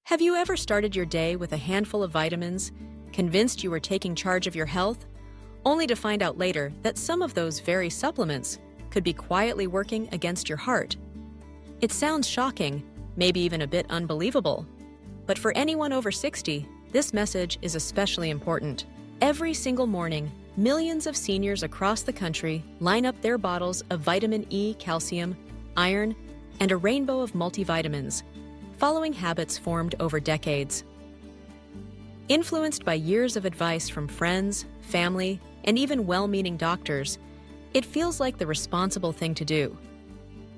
Have you ever started your day with a handful of vitamins, convinced you were taking charge of your health, only to find out later that some of those very supplements could be quietly working against your heart? It sounds shocking, maybe even a bit unbelievable. But for anyone over 60, this message is especially important. Every single morning, millions of seniors across the country line up their bottles of vitamin E, calcium, iron, and a rainbow of multivitamins, following habits formed over decades. Influenced by years of advice from friends, family, and even well-meaning doctors, it feels like the responsible thing to do.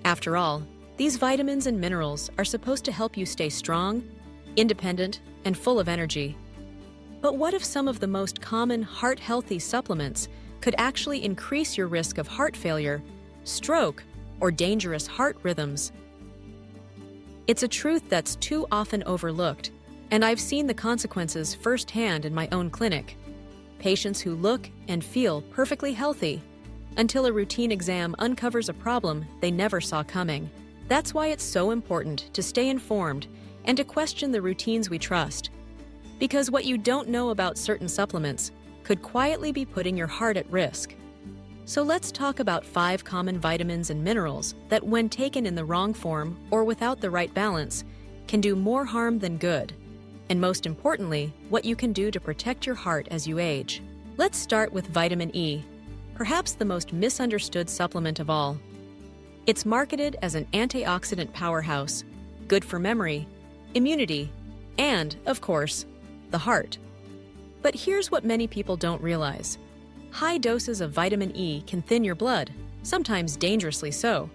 After all, these vitamins and minerals are supposed to help you stay strong, independent, and full of energy. But what if some of the most common heart-healthy supplements could actually increase your risk of heart failure, stroke, or dangerous heart rhythms? It's a truth that's too often overlooked, and I've seen the consequences firsthand in my own clinic. Patients who look and feel perfectly healthy until a routine exam uncovers a problem they never saw coming. That's why it's so important to stay informed and to question the routines we trust. Because what you don't know about certain supplements could quietly be putting your heart at risk. So let's talk about 5 common vitamins and minerals that, when taken in the wrong form or without the right balance, can do more harm than good. And most importantly, what you can do to protect your heart as you age. Let's start with vitamin E, perhaps the most misunderstood supplement of all. It's marketed as an antioxidant powerhouse, good for memory, immunity, and, of course, the heart. But here's what many people don't realize. High doses of vitamin E can thin your blood, sometimes dangerously so.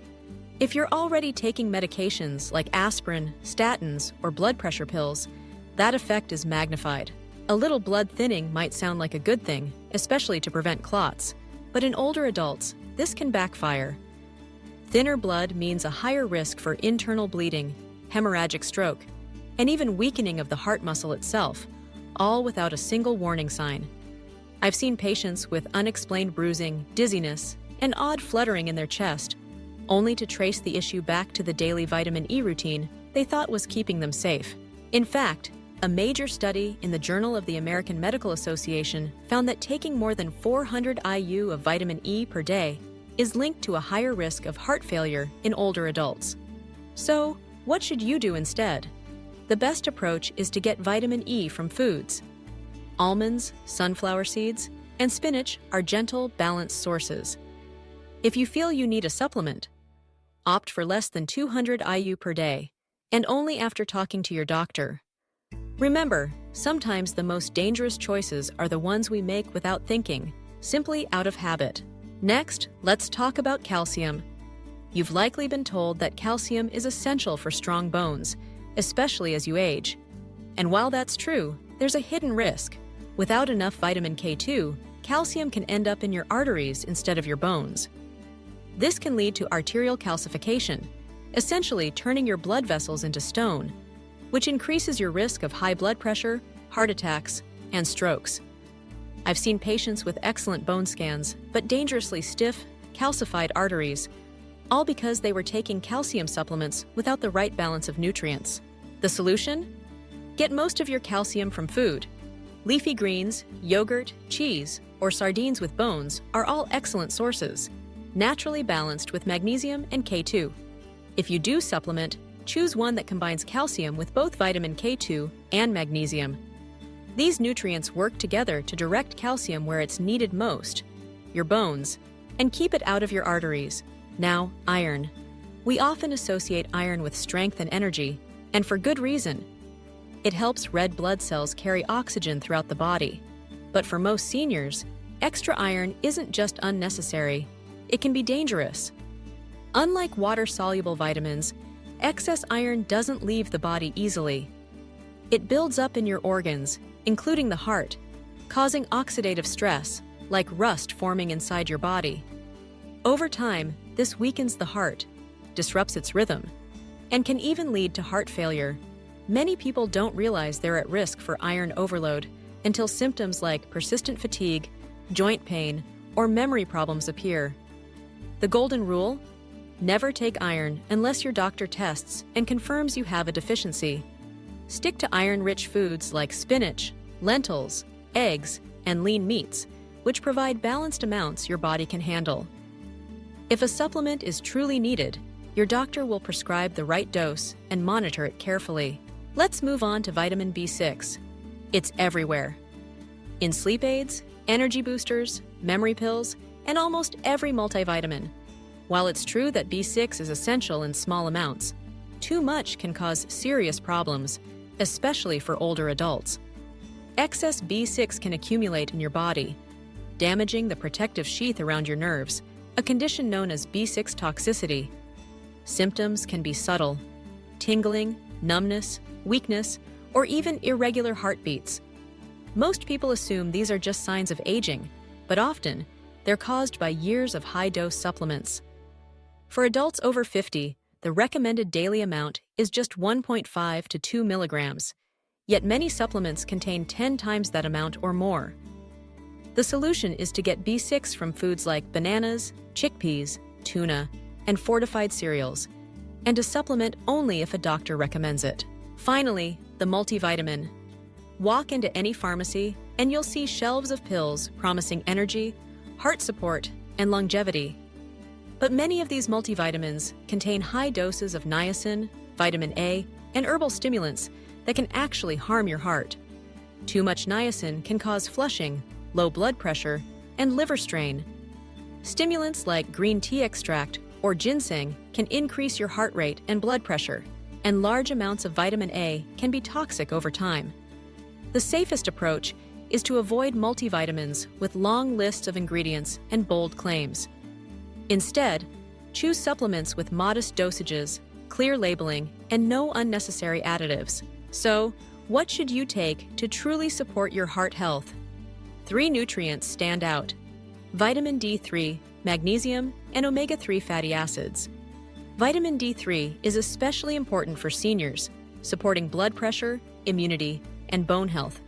If you're already taking medications like aspirin, statins, or blood pressure pills, that effect is magnified. A little blood thinning might sound like a good thing, especially to prevent clots, but in older adults, this can backfire. Thinner blood means a higher risk for internal bleeding, hemorrhagic stroke, and even weakening of the heart muscle itself, all without a single warning sign. I've seen patients with unexplained bruising, dizziness, and odd fluttering in their chest, only to trace the issue back to the daily vitamin E routine they thought was keeping them safe. In fact, a major study in the Journal of the American Medical Association found that taking more than 400 IU of vitamin E per day is linked to a higher risk of heart failure in older adults. So, what should you do instead? The best approach is to get vitamin E from foods. Almonds, sunflower seeds, and spinach are gentle, balanced sources. If you feel you need a supplement, opt for less than 200 IU per day, and only after talking to your doctor. Remember, sometimes the most dangerous choices are the ones we make without thinking, simply out of habit. Next, let's talk about calcium. You've likely been told that calcium is essential for strong bones, especially as you age. And while that's true, there's a hidden risk. Without enough vitamin K2, calcium can end up in your arteries instead of your bones. This can lead to arterial calcification, essentially turning your blood vessels into stone, which increases your risk of high blood pressure, heart attacks, and strokes. I've seen patients with excellent bone scans, but dangerously stiff, calcified arteries, all because they were taking calcium supplements without the right balance of nutrients. The solution? Get most of your calcium from food. Leafy greens, yogurt, cheese, or sardines with bones are all excellent sources, naturally balanced with magnesium and K2. If you do supplement, choose one that combines calcium with both vitamin K2 and magnesium. These nutrients work together to direct calcium where it's needed most, your bones, and keep it out of your arteries. Now, iron. We often associate iron with strength and energy, and for good reason. It helps red blood cells carry oxygen throughout the body. But for most seniors, extra iron isn't just unnecessary, it can be dangerous. Unlike water-soluble vitamins, excess iron doesn't leave the body easily. It builds up in your organs, including the heart, causing oxidative stress, like rust forming inside your body. Over time, this weakens the heart, disrupts its rhythm, and can even lead to heart failure. Many people don't realize they're at risk for iron overload until symptoms like persistent fatigue, joint pain, or memory problems appear. The golden rule? Never take iron unless your doctor tests and confirms you have a deficiency. Stick to iron-rich foods like spinach, lentils, eggs, and lean meats, which provide balanced amounts your body can handle. If a supplement is truly needed, your doctor will prescribe the right dose and monitor it carefully. Let's move on to vitamin B6. It's everywhere. In sleep aids, energy boosters, memory pills, and almost every multivitamin. While it's true that B6 is essential in small amounts, too much can cause serious problems, especially for older adults. Excess B6 can accumulate in your body, damaging the protective sheath around your nerves, a condition known as B6 toxicity. Symptoms can be subtle: tingling, numbness, weakness, or even irregular heartbeats. Most people assume these are just signs of aging, but often they're caused by years of high-dose supplements. For adults over 50, the recommended daily amount is just 1.5 to 2 milligrams, yet many supplements contain 10 times that amount or more. The solution is to get B6 from foods like bananas, chickpeas, tuna, and fortified cereals, and to supplement only if a doctor recommends it. Finally, the multivitamin. Walk into any pharmacy and you'll see shelves of pills promising energy, heart support, and longevity. But many of these multivitamins contain high doses of niacin, vitamin A, and herbal stimulants that can actually harm your heart. Too much niacin can cause flushing, low blood pressure, and liver strain. Stimulants like green tea extract or ginseng can increase your heart rate and blood pressure, and large amounts of vitamin A can be toxic over time. The safest approach is to avoid multivitamins with long lists of ingredients and bold claims. Instead, choose supplements with modest dosages, clear labeling, and no unnecessary additives. So, what should you take to truly support your heart health? 3 nutrients stand out: vitamin D3, magnesium, and omega-3 fatty acids. Vitamin D3 is especially important for seniors, supporting blood pressure, immunity, and bone health.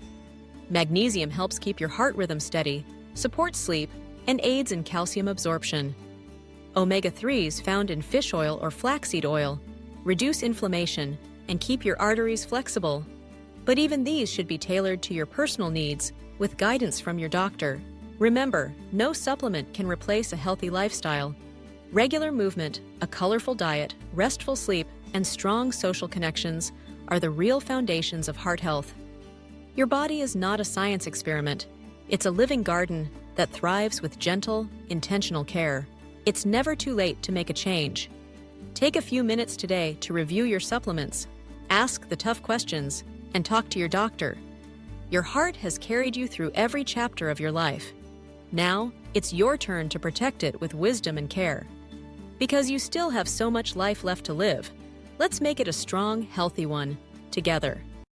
Magnesium helps keep your heart rhythm steady, supports sleep, and aids in calcium absorption. Omega-3s found in fish oil or flaxseed oil reduce inflammation and keep your arteries flexible. But even these should be tailored to your personal needs with guidance from your doctor. Remember, no supplement can replace a healthy lifestyle. Regular movement, a colorful diet, restful sleep, and strong social connections are the real foundations of heart health. Your body is not a science experiment. It's a living garden that thrives with gentle, intentional care. It's never too late to make a change. Take a few minutes today to review your supplements, ask the tough questions, and talk to your doctor. Your heart has carried you through every chapter of your life. Now, it's your turn to protect it with wisdom and care. Because you still have so much life left to live, let's make it a strong, healthy one, together.